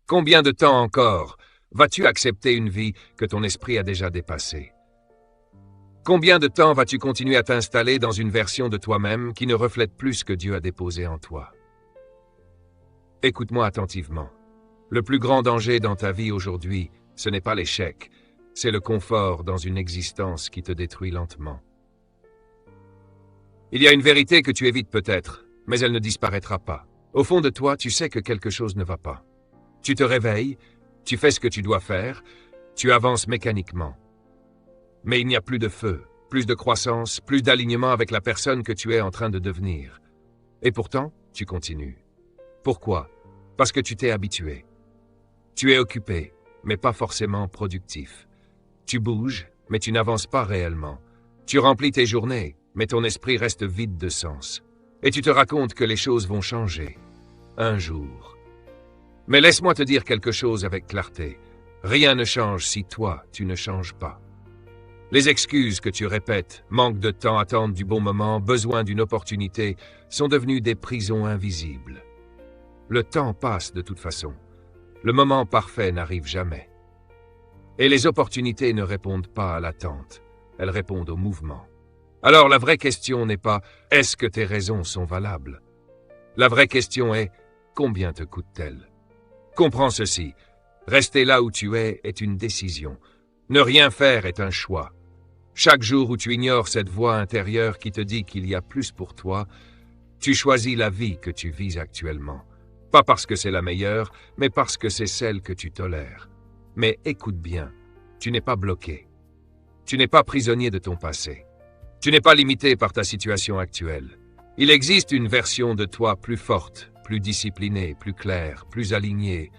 Combien de temps encore vas-tu accepter une vie que ton esprit a déjà dépassée? Combien de temps vas-tu continuer à t'installer dans une version de toi-même qui ne reflète plus ce que Dieu a déposé en toi? Écoute-moi attentivement. Le plus grand danger dans ta vie aujourd'hui, ce n'est pas l'échec, c'est le confort dans une existence qui te détruit lentement. Il y a une vérité que tu évites peut-être, mais elle ne disparaîtra pas. Au fond de toi, tu sais que quelque chose ne va pas. Tu te réveilles, tu fais ce que tu dois faire, tu avances mécaniquement. Mais il n'y a plus de feu, plus de croissance, plus d'alignement avec la personne que tu es en train de devenir. Et pourtant, tu continues. Pourquoi? Parce que tu t'es habitué. Tu es occupé, mais pas forcément productif. Tu bouges, mais tu n'avances pas réellement. Tu remplis tes journées, mais ton esprit reste vide de sens. Et tu te racontes que les choses vont changer. Un jour. Mais laisse-moi te dire quelque chose avec clarté. Rien ne change si toi, tu ne changes pas. Les excuses que tu répètes, manque de temps, attente du bon moment, besoin d'une opportunité, sont devenues des prisons invisibles. Le temps passe de toute façon. Le moment parfait n'arrive jamais. Et les opportunités ne répondent pas à l'attente, elles répondent au mouvement. Alors la vraie question n'est pas « est-ce que tes raisons sont valables ?» La vraie question est « combien te coûte-t-elle » Comprends ceci, rester là où tu es est une décision. Ne rien faire est un choix. Chaque jour où tu ignores cette voix intérieure qui te dit qu'il y a plus pour toi, tu choisis la vie que tu vis actuellement. Pas parce que c'est la meilleure, mais parce que c'est celle que tu tolères. Mais écoute bien, tu n'es pas bloqué. Tu n'es pas prisonnier de ton passé. Tu n'es pas limité par ta situation actuelle. Il existe une version de toi plus forte, plus disciplinée, plus claire, plus alignée,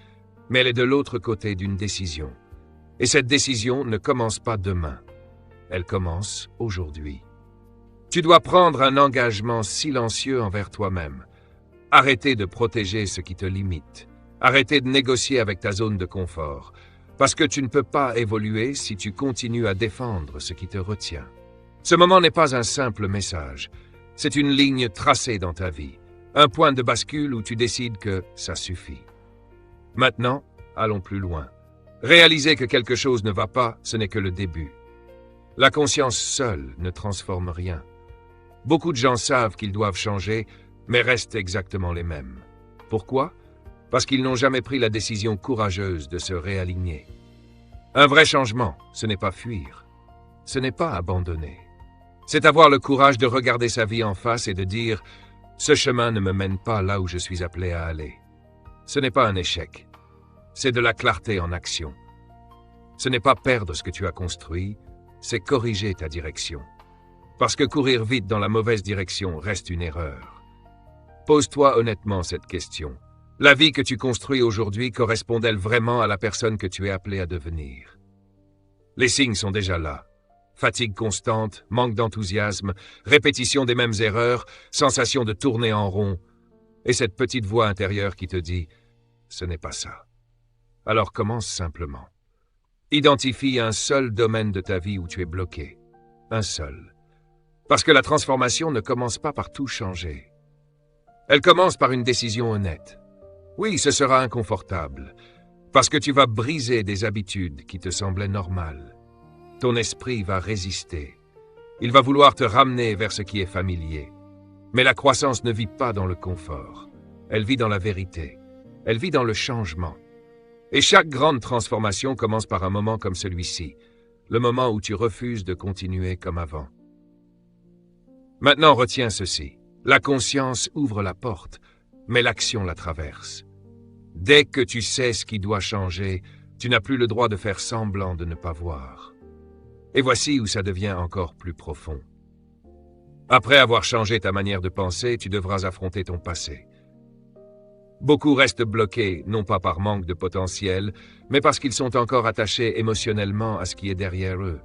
mais elle est de l'autre côté d'une décision. Et cette décision ne commence pas demain. Elle commence aujourd'hui. Tu dois prendre un engagement silencieux envers toi-même. Arrêter de protéger ce qui te limite. Arrêter de négocier avec ta zone de confort. Parce que tu ne peux pas évoluer si tu continues à défendre ce qui te retient. Ce moment n'est pas un simple message. C'est une ligne tracée dans ta vie. Un point de bascule où tu décides que ça suffit. Maintenant, allons plus loin. Réaliser que quelque chose ne va pas, ce n'est que le début. La conscience seule ne transforme rien. Beaucoup de gens savent qu'ils doivent changer, mais restent exactement les mêmes. Pourquoi? Parce qu'ils n'ont jamais pris la décision courageuse de se réaligner. Un vrai changement, ce n'est pas fuir. Ce n'est pas abandonner. C'est avoir le courage de regarder sa vie en face et de dire « Ce chemin ne me mène pas là où je suis appelé à aller ». Ce n'est pas un échec. C'est de la clarté en action. Ce n'est pas perdre ce que tu as construit, c'est corriger ta direction. Parce que courir vite dans la mauvaise direction reste une erreur. Pose-toi honnêtement cette question. La vie que tu construis aujourd'hui correspond-elle vraiment à la personne que tu es appelé à devenir? Les signes sont déjà là. Fatigue constante, manque d'enthousiasme, répétition des mêmes erreurs, sensation de tourner en rond. Et cette petite voix intérieure qui te dit « ce n'est pas ça ». Alors commence simplement. Identifie un seul domaine de ta vie où tu es bloqué. Un seul. Parce que la transformation ne commence pas par tout changer. Elle commence par une décision honnête. Oui, ce sera inconfortable, parce que tu vas briser des habitudes qui te semblaient normales. Ton esprit va résister. Il va vouloir te ramener vers ce qui est familier. Mais la croissance ne vit pas dans le confort. Elle vit dans la vérité. Elle vit dans le changement. Et chaque grande transformation commence par un moment comme celui-ci, le moment où tu refuses de continuer comme avant. Maintenant, retiens ceci. La conscience ouvre la porte, mais l'action la traverse. Dès que tu sais ce qui doit changer, tu n'as plus le droit de faire semblant de ne pas voir. Et voici où ça devient encore plus profond. Après avoir changé ta manière de penser, tu devras affronter ton passé. Beaucoup restent bloqués, non pas par manque de potentiel, mais parce qu'ils sont encore attachés émotionnellement à ce qui est derrière eux.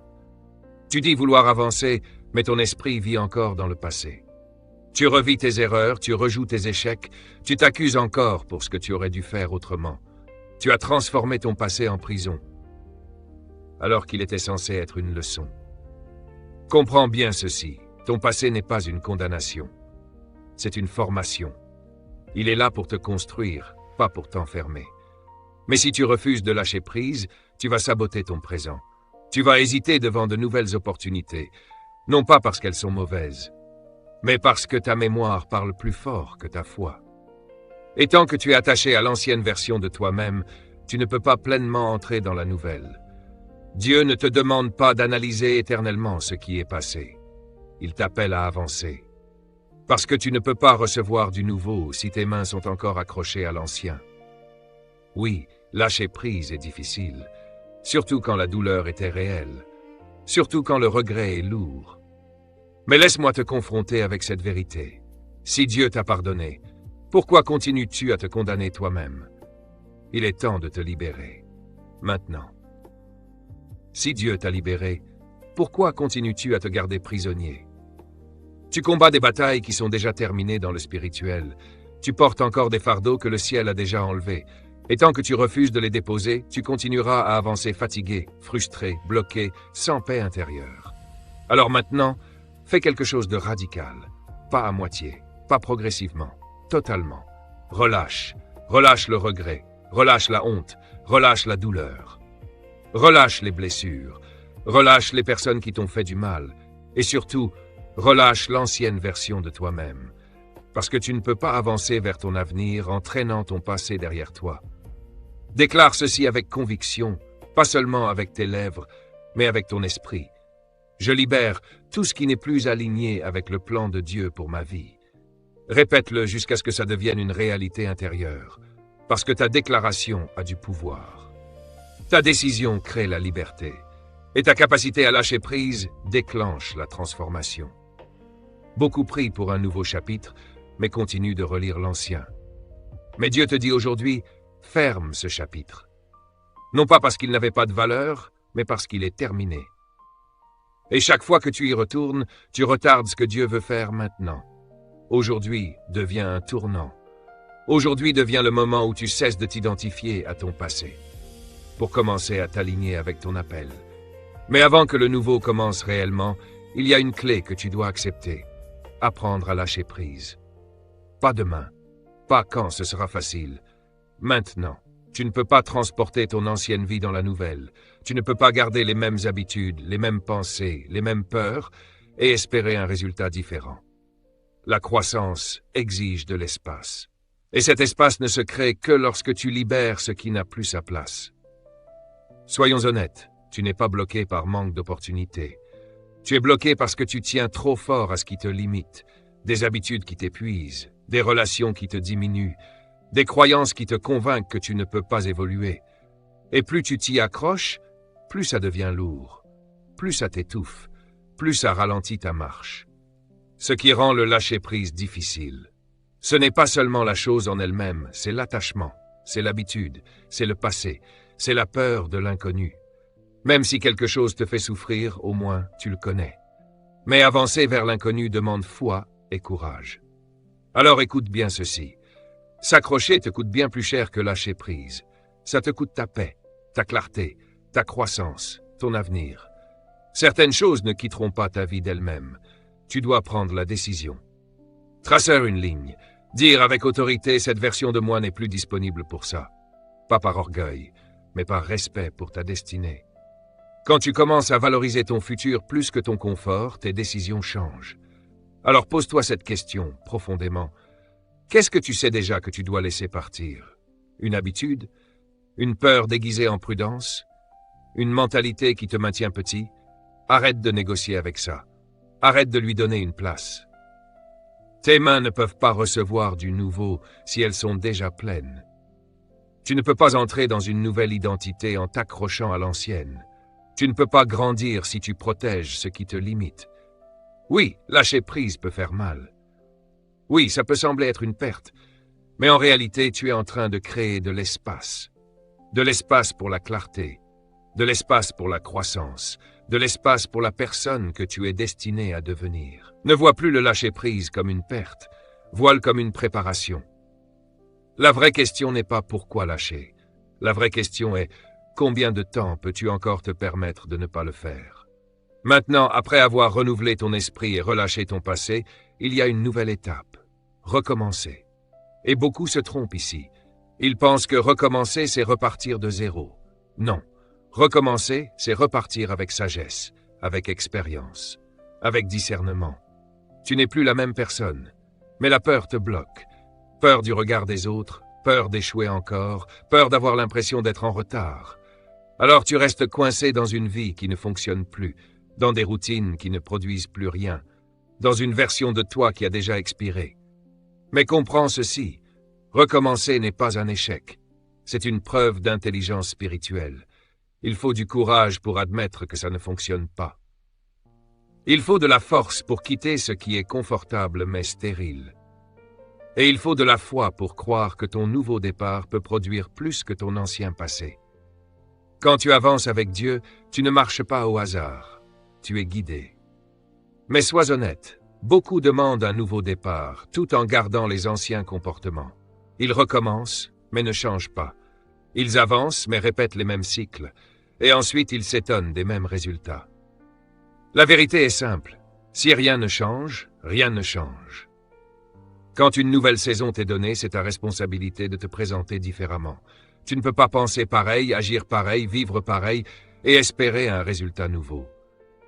Tu dis vouloir avancer, mais ton esprit vit encore dans le passé. Tu revis tes erreurs, tu rejoues tes échecs, tu t'accuses encore pour ce que tu aurais dû faire autrement. Tu as transformé ton passé en prison, alors qu'il était censé être une leçon. Comprends bien ceci, ton passé n'est pas une condamnation, c'est une formation. Il est là pour te construire, pas pour t'enfermer. Mais si tu refuses de lâcher prise, tu vas saboter ton présent. Tu vas hésiter devant de nouvelles opportunités, non pas parce qu'elles sont mauvaises, mais parce que ta mémoire parle plus fort que ta foi. Et tant que tu es attaché à l'ancienne version de toi-même, tu ne peux pas pleinement entrer dans la nouvelle. Dieu ne te demande pas d'analyser éternellement ce qui est passé. Il t'appelle à avancer. Parce que tu ne peux pas recevoir du nouveau si tes mains sont encore accrochées à l'ancien. Oui, lâcher prise est difficile, surtout quand la douleur était réelle, surtout quand le regret est lourd. Mais laisse-moi te confronter avec cette vérité. Si Dieu t'a pardonné, pourquoi continues-tu à te condamner toi-même? Il est temps de te libérer. Maintenant. Si Dieu t'a libéré, pourquoi continues-tu à te garder prisonnier? Tu combats des batailles qui sont déjà terminées dans le spirituel. Tu portes encore des fardeaux que le ciel a déjà enlevés. Et tant que tu refuses de les déposer, tu continueras à avancer fatigué, frustré, bloqué, sans paix intérieure. Alors maintenant, fais quelque chose de radical. Pas à moitié, pas progressivement, totalement. Relâche, relâche le regret, relâche la honte, relâche la douleur. Relâche les blessures, relâche les personnes qui t'ont fait du mal, et surtout, relâche l'ancienne version de toi-même, parce que tu ne peux pas avancer vers ton avenir en traînant ton passé derrière toi. Déclare ceci avec conviction, pas seulement avec tes lèvres, mais avec ton esprit. Je libère tout ce qui n'est plus aligné avec le plan de Dieu pour ma vie. Répète-le jusqu'à ce que ça devienne une réalité intérieure, parce que ta déclaration a du pouvoir. Ta décision crée la liberté, et ta capacité à lâcher prise déclenche la transformation. Beaucoup prient pour un nouveau chapitre, mais continuent de relire l'ancien. Mais Dieu te dit aujourd'hui, ferme ce chapitre. Non pas parce qu'il n'avait pas de valeur, mais parce qu'il est terminé. Et chaque fois que tu y retournes, tu retardes ce que Dieu veut faire maintenant. Aujourd'hui devient un tournant. Aujourd'hui devient le moment où tu cesses de t'identifier à ton passé, pour commencer à t'aligner avec ton appel. Mais avant que le nouveau commence réellement, il y a une clé que tu dois accepter. Apprendre à lâcher prise. Pas demain, pas quand ce sera facile. Maintenant, tu ne peux pas transporter ton ancienne vie dans la nouvelle. Tu ne peux pas garder les mêmes habitudes, les mêmes pensées, les mêmes peurs et espérer un résultat différent. La croissance exige de l'espace. Et cet espace ne se crée que lorsque tu libères ce qui n'a plus sa place. Soyons honnêtes, tu n'es pas bloqué par manque d'opportunités. Tu es bloqué parce que tu tiens trop fort à ce qui te limite, des habitudes qui t'épuisent, des relations qui te diminuent, des croyances qui te convainquent que tu ne peux pas évoluer. Et plus tu t'y accroches, plus ça devient lourd, plus ça t'étouffe, plus ça ralentit ta marche. Ce qui rend le lâcher-prise difficile. Ce n'est pas seulement la chose en elle-même, c'est l'attachement, c'est l'habitude, c'est le passé, c'est la peur de l'inconnu. Même si quelque chose te fait souffrir, au moins tu le connais. Mais avancer vers l'inconnu demande foi et courage. Alors écoute bien ceci. S'accrocher te coûte bien plus cher que lâcher prise. Ça te coûte ta paix, ta clarté, ta croissance, ton avenir. Certaines choses ne quitteront pas ta vie d'elles-mêmes. Tu dois prendre la décision. Tracer une ligne. Dire avec autorité, cette version de moi n'est plus disponible pour ça. Pas par orgueil, mais par respect pour ta destinée. Quand tu commences à valoriser ton futur plus que ton confort, tes décisions changent. Alors pose-toi cette question profondément. Qu'est-ce que tu sais déjà que tu dois laisser partir? Une habitude? Une peur déguisée en prudence? Une mentalité qui te maintient petit? Arrête de négocier avec ça. Arrête de lui donner une place. Tes mains ne peuvent pas recevoir du nouveau si elles sont déjà pleines. Tu ne peux pas entrer dans une nouvelle identité en t'accrochant à l'ancienne. Tu ne peux pas grandir si tu protèges ce qui te limite. Oui, lâcher prise peut faire mal. Oui, ça peut sembler être une perte, mais en réalité, tu es en train de créer de l'espace. De l'espace pour la clarté, de l'espace pour la croissance, de l'espace pour la personne que tu es destiné à devenir. Ne vois plus le lâcher-prise comme une perte, vois-le comme une préparation. La vraie question n'est pas pourquoi lâcher. La vraie question est combien de temps peux-tu encore te permettre de ne pas le faire? Maintenant, après avoir renouvelé ton esprit et relâché ton passé, il y a une nouvelle étape. Recommencer. Et beaucoup se trompent ici. Ils pensent que recommencer, c'est repartir de zéro. Non. Recommencer, c'est repartir avec sagesse, avec expérience, avec discernement. Tu n'es plus la même personne, mais la peur te bloque. Peur du regard des autres, peur d'échouer encore, peur d'avoir l'impression d'être en retard. Alors tu restes coincé dans une vie qui ne fonctionne plus, dans des routines qui ne produisent plus rien, dans une version de toi qui a déjà expiré. Mais comprends ceci, recommencer n'est pas un échec. C'est une preuve d'intelligence spirituelle. Il faut du courage pour admettre que ça ne fonctionne pas. Il faut de la force pour quitter ce qui est confortable mais stérile. Et il faut de la foi pour croire que ton nouveau départ peut produire plus que ton ancien passé. Quand tu avances avec Dieu, tu ne marches pas au hasard. Tu es guidé. Mais sois honnête, beaucoup demandent un nouveau départ, tout en gardant les anciens comportements. Ils recommencent, mais ne changent pas. Ils avancent, mais répètent les mêmes cycles. Et ensuite, ils s'étonnent des mêmes résultats. La vérité est simple. Si rien ne change, rien ne change. Quand une nouvelle saison t'est donnée, c'est ta responsabilité de te présenter différemment. Tu ne peux pas penser pareil, agir pareil, vivre pareil et espérer un résultat nouveau.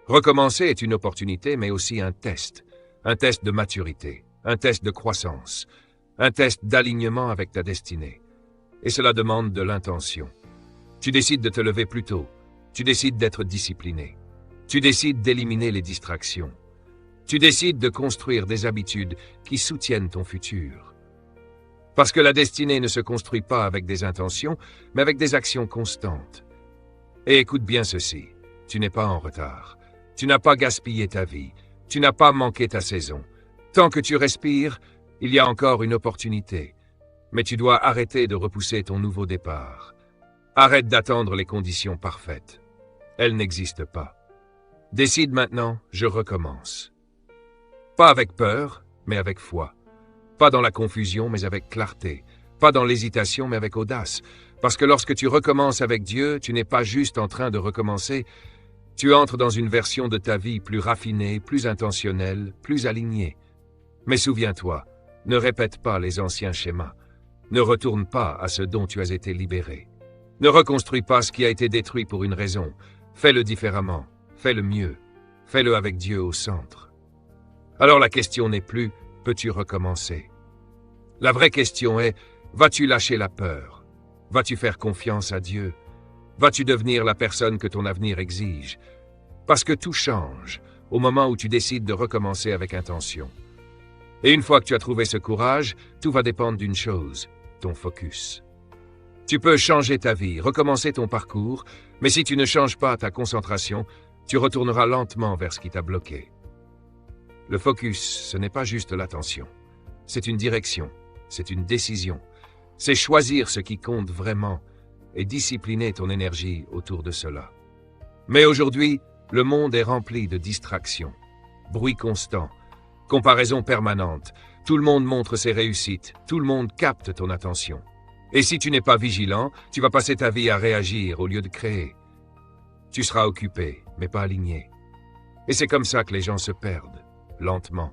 Recommencer est une opportunité, mais aussi un test de maturité, un test de croissance, un test d'alignement avec ta destinée. Et cela demande de l'intention. Tu décides de te lever plus tôt, tu décides d'être discipliné, tu décides d'éliminer les distractions. Tu décides de construire des habitudes qui soutiennent ton futur. Parce que la destinée ne se construit pas avec des intentions, mais avec des actions constantes. Et écoute bien ceci, tu n'es pas en retard. Tu n'as pas gaspillé ta vie. Tu n'as pas manqué ta saison. Tant que tu respires, il y a encore une opportunité. Mais tu dois arrêter de repousser ton nouveau départ. Arrête d'attendre les conditions parfaites. Elles n'existent pas. Décide maintenant, je recommence. Pas avec peur, mais avec foi. Pas dans la confusion, mais avec clarté. Pas dans l'hésitation, mais avec audace. Parce que lorsque tu recommences avec Dieu, tu n'es pas juste en train de recommencer. Tu entres dans une version de ta vie plus raffinée, plus intentionnelle, plus alignée. Mais souviens-toi, ne répète pas les anciens schémas. Ne retourne pas à ce dont tu as été libéré. Ne reconstruis pas ce qui a été détruit pour une raison. Fais-le différemment. Fais-le mieux. Fais-le avec Dieu au centre. Alors la question n'est plus « peux-tu recommencer ?» La vraie question est « vas-tu lâcher la peur ?» Vas-tu faire confiance à Dieu? Vas-tu devenir la personne que ton avenir exige? Parce que tout change au moment où tu décides de recommencer avec intention. Et une fois que tu as trouvé ce courage, tout va dépendre d'une chose, ton focus. Tu peux changer ta vie, recommencer ton parcours, mais si tu ne changes pas ta concentration, tu retourneras lentement vers ce qui t'a bloqué. Le focus, ce n'est pas juste l'attention. C'est une direction, c'est une décision. C'est choisir ce qui compte vraiment et discipliner ton énergie autour de cela. Mais aujourd'hui, le monde est rempli de distractions, bruit constant, comparaison permanente. Tout le monde montre ses réussites, tout le monde capte ton attention. Et si tu n'es pas vigilant, tu vas passer ta vie à réagir au lieu de créer. Tu seras occupé, mais pas aligné. Et c'est comme ça que les gens se perdent. Lentement,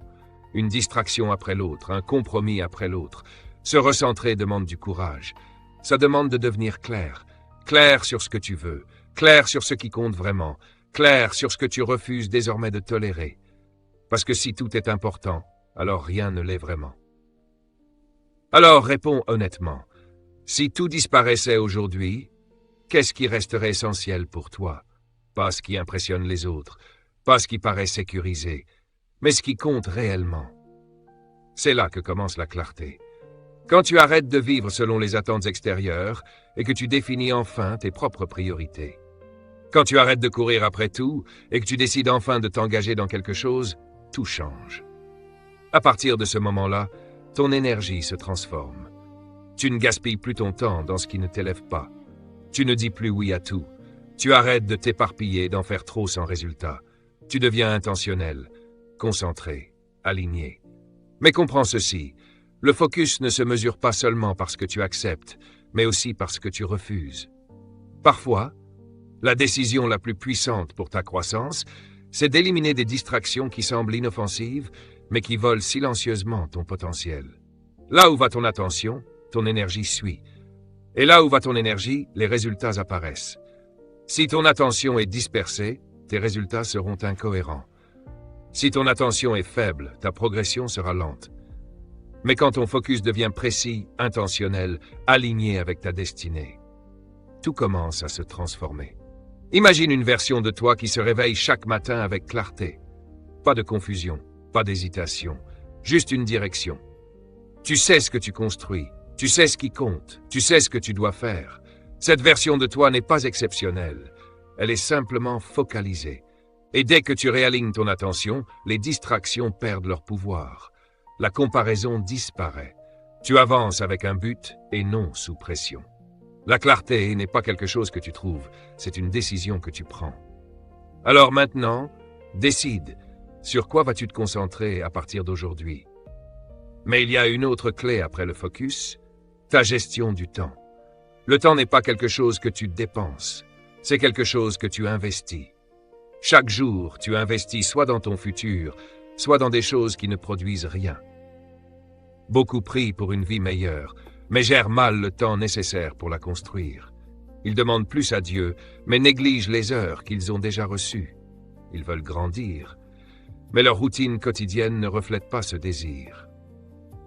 une distraction après l'autre, un compromis après l'autre. Se recentrer demande du courage. Ça demande de devenir clair. Clair sur ce que tu veux, clair sur ce qui compte vraiment, clair sur ce que tu refuses désormais de tolérer. Parce que si tout est important, alors rien ne l'est vraiment. Alors réponds honnêtement. Si tout disparaissait aujourd'hui, qu'est-ce qui resterait essentiel pour toi? Pas ce qui impressionne les autres, pas ce qui paraît sécurisé, mais ce qui compte réellement. C'est là que commence la clarté. Quand tu arrêtes de vivre selon les attentes extérieures et que tu définis enfin tes propres priorités. Quand tu arrêtes de courir après tout et que tu décides enfin de t'engager dans quelque chose, tout change. À partir de ce moment-là, ton énergie se transforme. Tu ne gaspilles plus ton temps dans ce qui ne t'élève pas. Tu ne dis plus oui à tout. Tu arrêtes de t'éparpiller, d'en faire trop sans résultat. Tu deviens intentionnel, concentré, aligné. Mais comprends ceci, le focus ne se mesure pas seulement par ce que tu acceptes, mais aussi par ce que tu refuses. Parfois, la décision la plus puissante pour ta croissance, c'est d'éliminer des distractions qui semblent inoffensives, mais qui volent silencieusement ton potentiel. Là où va ton attention, ton énergie suit. Et là où va ton énergie, les résultats apparaissent. Si ton attention est dispersée, tes résultats seront incohérents. Si ton attention est faible, ta progression sera lente. Mais quand ton focus devient précis, intentionnel, aligné avec ta destinée, tout commence à se transformer. Imagine une version de toi qui se réveille chaque matin avec clarté. Pas de confusion, pas d'hésitation, juste une direction. Tu sais ce que tu construis, tu sais ce qui compte, tu sais ce que tu dois faire. Cette version de toi n'est pas exceptionnelle, elle est simplement focalisée. Et dès que tu réalignes ton attention, les distractions perdent leur pouvoir. La comparaison disparaît. Tu avances avec un but et non sous pression. La clarté n'est pas quelque chose que tu trouves, c'est une décision que tu prends. Alors maintenant, décide, sur quoi vas-tu te concentrer à partir d'aujourd'hui? Mais il y a une autre clé après le focus, ta gestion du temps. Le temps n'est pas quelque chose que tu dépenses, c'est quelque chose que tu investis. Chaque jour, tu investis soit dans ton futur, soit dans des choses qui ne produisent rien. Beaucoup prient pour une vie meilleure, mais gèrent mal le temps nécessaire pour la construire. Ils demandent plus à Dieu, mais négligent les heures qu'ils ont déjà reçues. Ils veulent grandir, mais leur routine quotidienne ne reflète pas ce désir.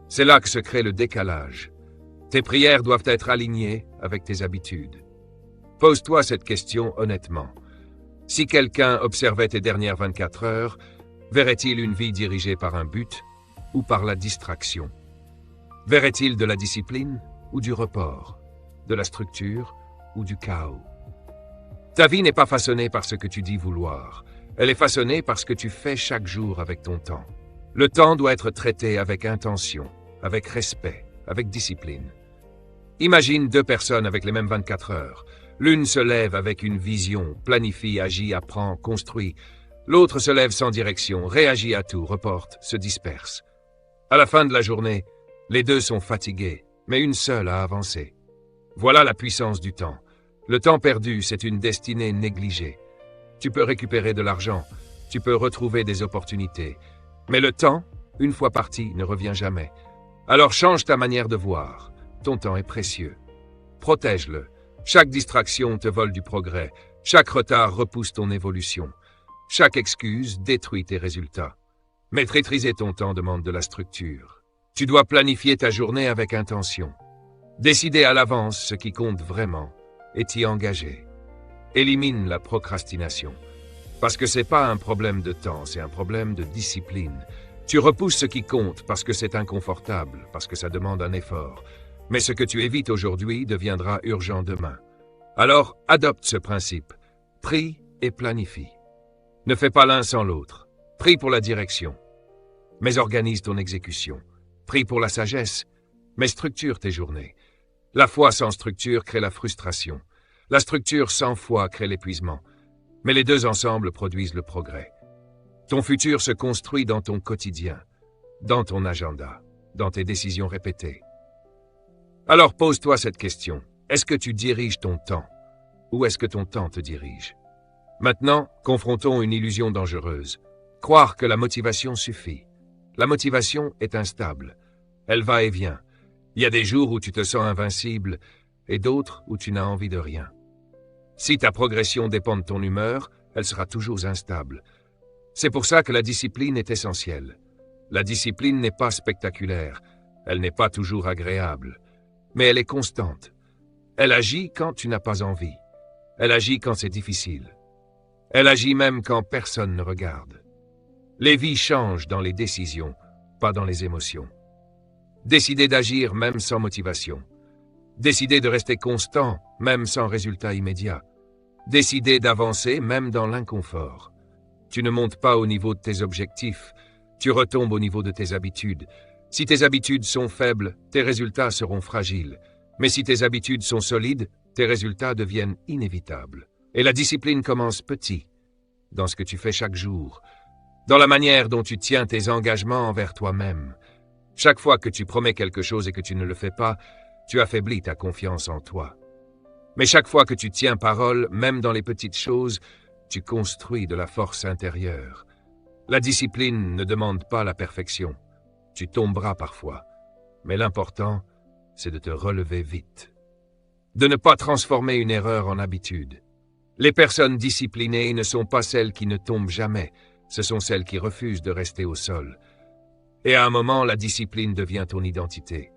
C'est là que se crée le décalage. Tes prières doivent être alignées avec tes habitudes. Pose-toi cette question honnêtement. Si quelqu'un observait tes dernières 24 heures, verrait-il une vie dirigée par un but ou par la distraction? Verrait-il de la discipline ou du report, de la structure ou du chaos? Ta vie n'est pas façonnée par ce que tu dis vouloir. Elle est façonnée par ce que tu fais chaque jour avec ton temps. Le temps doit être traité avec intention, avec respect, avec discipline. Imagine deux personnes avec les mêmes 24 heures. L'une se lève avec une vision, planifie, agit, apprend, construit. L'autre se lève sans direction, réagit à tout, reporte, se disperse. À la fin de la journée, les deux sont fatigués, mais une seule a avancé. Voilà la puissance du temps. Le temps perdu, c'est une destinée négligée. Tu peux récupérer de l'argent, tu peux retrouver des opportunités. Mais le temps, une fois parti, ne revient jamais. Alors change ta manière de voir. Ton temps est précieux. Protège-le. Chaque distraction te vole du progrès. Chaque retard repousse ton évolution. Chaque excuse détruit tes résultats. Mais maîtriser ton temps demande de la structure. Tu dois planifier ta journée avec intention. Décider à l'avance ce qui compte vraiment et t'y engager. Élimine la procrastination. Parce que c'est pas un problème de temps, c'est un problème de discipline. Tu repousses ce qui compte parce que c'est inconfortable, parce que ça demande un effort. Mais ce que tu évites aujourd'hui deviendra urgent demain. Alors, adopte ce principe. Prie et planifie. Ne fais pas l'un sans l'autre. Prie pour la direction, mais organise ton exécution. Prie pour la sagesse, mais structure tes journées. La foi sans structure crée la frustration. La structure sans foi crée l'épuisement. Mais les deux ensemble produisent le progrès. Ton futur se construit dans ton quotidien, dans ton agenda, dans tes décisions répétées. Alors pose-toi cette question. Est-ce que tu diriges ton temps ou est-ce que ton temps te dirige? Maintenant, confrontons une illusion dangereuse. Croire que la motivation suffit. La motivation est instable. Elle va et vient. Il y a des jours où tu te sens invincible et d'autres où tu n'as envie de rien. Si ta progression dépend de ton humeur, elle sera toujours instable. C'est pour ça que la discipline est essentielle. La discipline n'est pas spectaculaire, elle n'est pas toujours agréable, mais elle est constante. Elle agit quand tu n'as pas envie. Elle agit quand c'est difficile. Elle agit même quand personne ne regarde. Les vies changent dans les décisions, pas dans les émotions. Décider d'agir même sans motivation. Décider de rester constant même sans résultat immédiat. Décider d'avancer même dans l'inconfort. Tu ne montes pas au niveau de tes objectifs, tu retombes au niveau de tes habitudes. Si tes habitudes sont faibles, tes résultats seront fragiles. Mais si tes habitudes sont solides, tes résultats deviennent inévitables. Et la discipline commence petit, dans ce que tu fais chaque jour, dans la manière dont tu tiens tes engagements envers toi-même. Chaque fois que tu promets quelque chose et que tu ne le fais pas, tu affaiblis ta confiance en toi. Mais chaque fois que tu tiens parole, même dans les petites choses, tu construis de la force intérieure. La discipline ne demande pas la perfection. Tu tomberas parfois, mais l'important, c'est de te relever vite. de ne pas transformer une erreur en habitude. Les personnes disciplinées ne sont pas celles qui ne tombent jamais, ce sont celles qui refusent de rester au sol. Et à un moment, la discipline devient ton identité.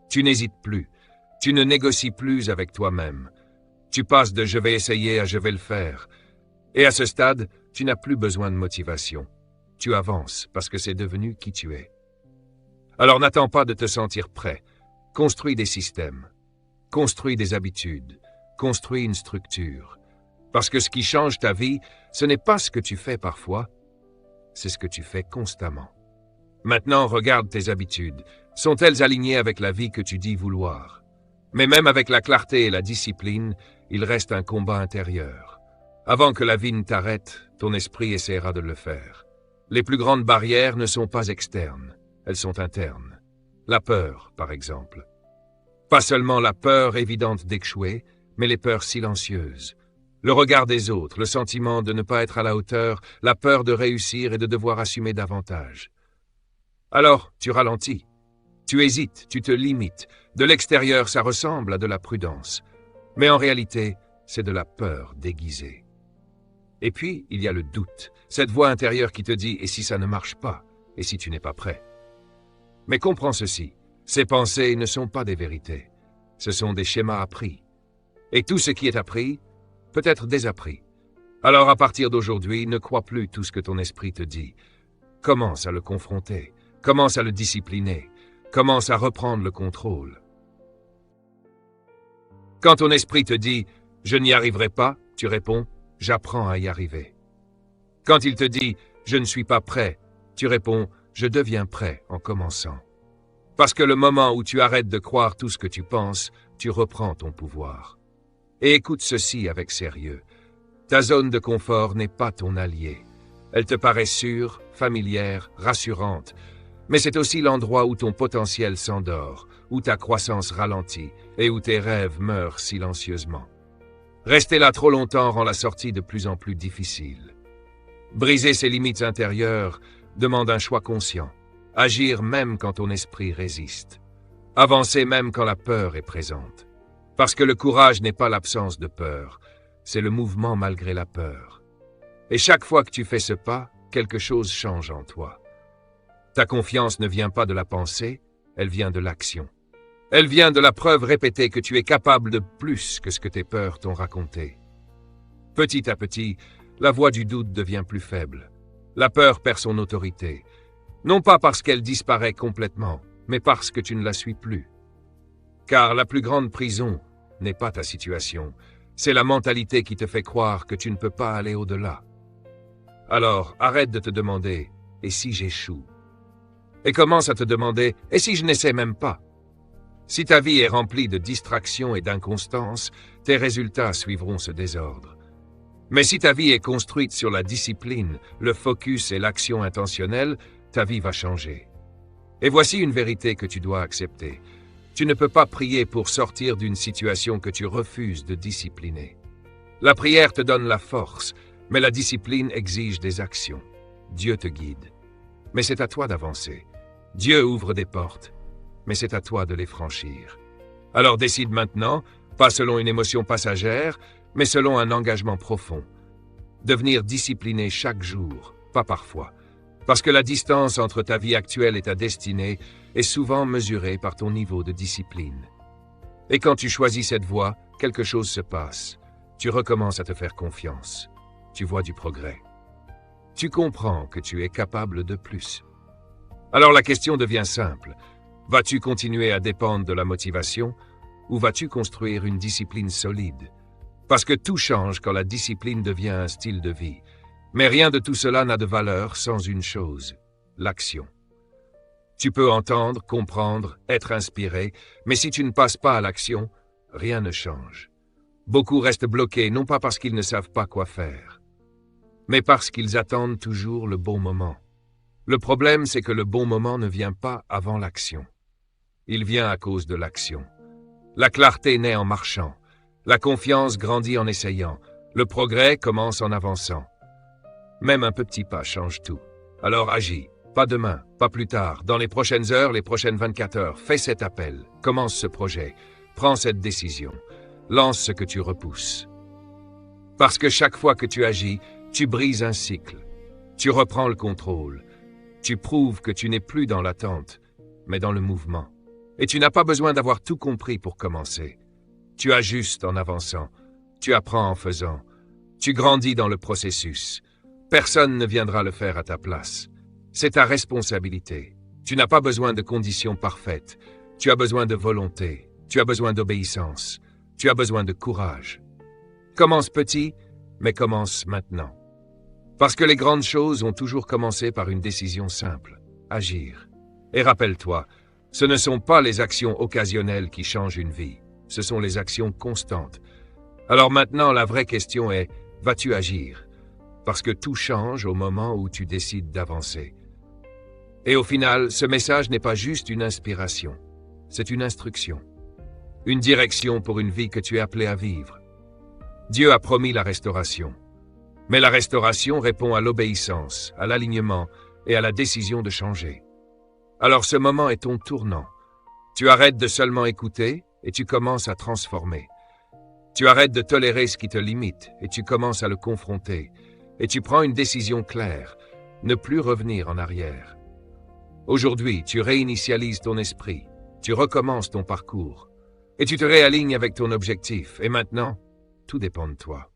Tu n'hésites plus, tu ne négocies plus avec toi-même. Tu passes de « je vais essayer » à « je vais le faire ». Et à ce stade, tu n'as plus besoin de motivation. Tu avances parce que c'est devenu qui tu es. Alors n'attends pas de te sentir prêt. Construis des systèmes. Construis des habitudes. Construis une structure. Parce que ce qui change ta vie, ce n'est pas ce que tu fais parfois, c'est ce que tu fais constamment. Maintenant, regarde tes habitudes. Sont-elles alignées avec la vie que tu dis vouloir? Mais même avec la clarté et la discipline, il reste un combat intérieur. Avant que la vie ne t'arrête, ton esprit essaiera de le faire. Les plus grandes barrières ne sont pas externes, elles sont internes. La peur, par exemple. Pas seulement la peur évidente d'échouer, mais les peurs silencieuses. Le regard des autres, le sentiment de ne pas être à la hauteur, la peur de réussir et de devoir assumer davantage. Alors, tu ralentis. Tu hésites, tu te limites. De l'extérieur, ça ressemble à de la prudence. Mais en réalité, c'est de la peur déguisée. Et puis, il y a le doute, cette voix intérieure qui te dit « et si ça ne marche pas? Et si tu n'es pas prêt ?» Mais comprends ceci, ces pensées ne sont pas des vérités. Ce sont des schémas appris. Et tout ce qui est appris peut être désappris. Alors à partir d'aujourd'hui, ne crois plus tout ce que ton esprit te dit. Commence à le confronter, commence à le discipliner, commence à reprendre le contrôle. Quand ton esprit te dit « je n'y arriverai pas », tu réponds « j'apprends à y arriver ». Quand il te dit « je ne suis pas prêt », tu réponds « je deviens prêt en commençant ». Parce que le moment où tu arrêtes de croire tout ce que tu penses, tu reprends ton pouvoir. Et écoute ceci avec sérieux. Ta zone de confort n'est pas ton allié. Elle te paraît sûre, familière, rassurante, mais c'est aussi l'endroit où ton potentiel s'endort, où ta croissance ralentit et où tes rêves meurent silencieusement. Rester là trop longtemps rend la sortie de plus en plus difficile. Briser ses limites intérieures demande un choix conscient. Agir même quand ton esprit résiste. Avancer même quand la peur est présente. Parce que le courage n'est pas l'absence de peur, c'est le mouvement malgré la peur. Et chaque fois que tu fais ce pas, quelque chose change en toi. Ta confiance ne vient pas de la pensée, elle vient de l'action. Elle vient de la preuve répétée que tu es capable de plus que ce que tes peurs t'ont raconté. Petit à petit, la voix du doute devient plus faible. La peur perd son autorité. Non pas parce qu'elle disparaît complètement, mais parce que tu ne la suis plus. Car la plus grande prison n'est pas ta situation, c'est la mentalité qui te fait croire que tu ne peux pas aller au-delà. Alors, arrête de te demander « et si j'échoue ?» et commence à te demander « et si je n'essaie même pas ?» Si ta vie est remplie de distractions et d'inconstances, tes résultats suivront ce désordre. Mais si ta vie est construite sur la discipline, le focus et l'action intentionnelle, ta vie va changer. Et voici une vérité que tu dois accepter. Tu ne peux pas prier pour sortir d'une situation que tu refuses de discipliner. La prière te donne la force, mais la discipline exige des actions. Dieu te guide. Mais c'est à toi d'avancer. Dieu ouvre des portes, mais c'est à toi de les franchir. Alors décide maintenant, pas selon une émotion passagère, mais selon un engagement profond. Devenir discipliné chaque jour, pas parfois. Parce que la distance entre ta vie actuelle et ta destinée est souvent mesurée par ton niveau de discipline. Et quand tu choisis cette voie, quelque chose se passe. Tu recommences à te faire confiance. Tu vois du progrès. Tu comprends que tu es capable de plus. Alors la question devient simple. Vas-tu continuer à dépendre de la motivation ou vas-tu construire une discipline solide? Parce que tout change quand la discipline devient un style de vie. Mais rien de tout cela n'a de valeur sans une chose, l'action. Tu peux entendre, comprendre, être inspiré, mais si tu ne passes pas à l'action, rien ne change. Beaucoup restent bloqués, non pas parce qu'ils ne savent pas quoi faire, mais parce qu'ils attendent toujours le bon moment. Le problème, c'est que le bon moment ne vient pas avant l'action. Il vient à cause de l'action. La clarté naît en marchant. La confiance grandit en essayant. Le progrès commence en avançant. Même un petit pas change tout. Alors agis. Pas demain, pas plus tard. Dans les prochaines heures, les prochaines 24 heures. Fais cet appel. Commence ce projet. Prends cette décision. lance ce que tu repousses. Parce que chaque fois que tu agis, tu brises un cycle. Tu reprends le contrôle. Tu prouves que tu n'es plus dans l'attente, mais dans le mouvement. Et tu n'as pas besoin d'avoir tout compris pour commencer. Tu ajustes en avançant. Tu apprends en faisant. Tu grandis dans le processus. Personne ne viendra le faire à ta place. C'est ta responsabilité. Tu n'as pas besoin de conditions parfaites. Tu as besoin de volonté. Tu as besoin d'obéissance. Tu as besoin de courage. Commence petit, mais commence maintenant. Parce que les grandes choses ont toujours commencé par une décision simple, agir. Et rappelle-toi, ce ne sont pas les actions occasionnelles qui changent une vie, ce sont les actions constantes. Alors maintenant, la vraie question est, vas-tu agir? Parce que tout change au moment où tu décides d'avancer. Et au final, ce message n'est pas juste une inspiration, c'est une instruction. Une direction pour une vie que tu es appelé à vivre. Dieu a promis la restauration. Mais la restauration répond à l'obéissance, à l'alignement et à la décision de changer. Alors ce moment est ton tournant. Tu arrêtes de seulement écouter et tu commences à transformer. Tu arrêtes de tolérer ce qui te limite et tu commences à le confronter. Et tu prends une décision claire, ne plus revenir en arrière. Aujourd'hui, tu réinitialises ton esprit, tu recommences ton parcours et tu te réalignes avec ton objectif. Et maintenant, tout dépend de toi.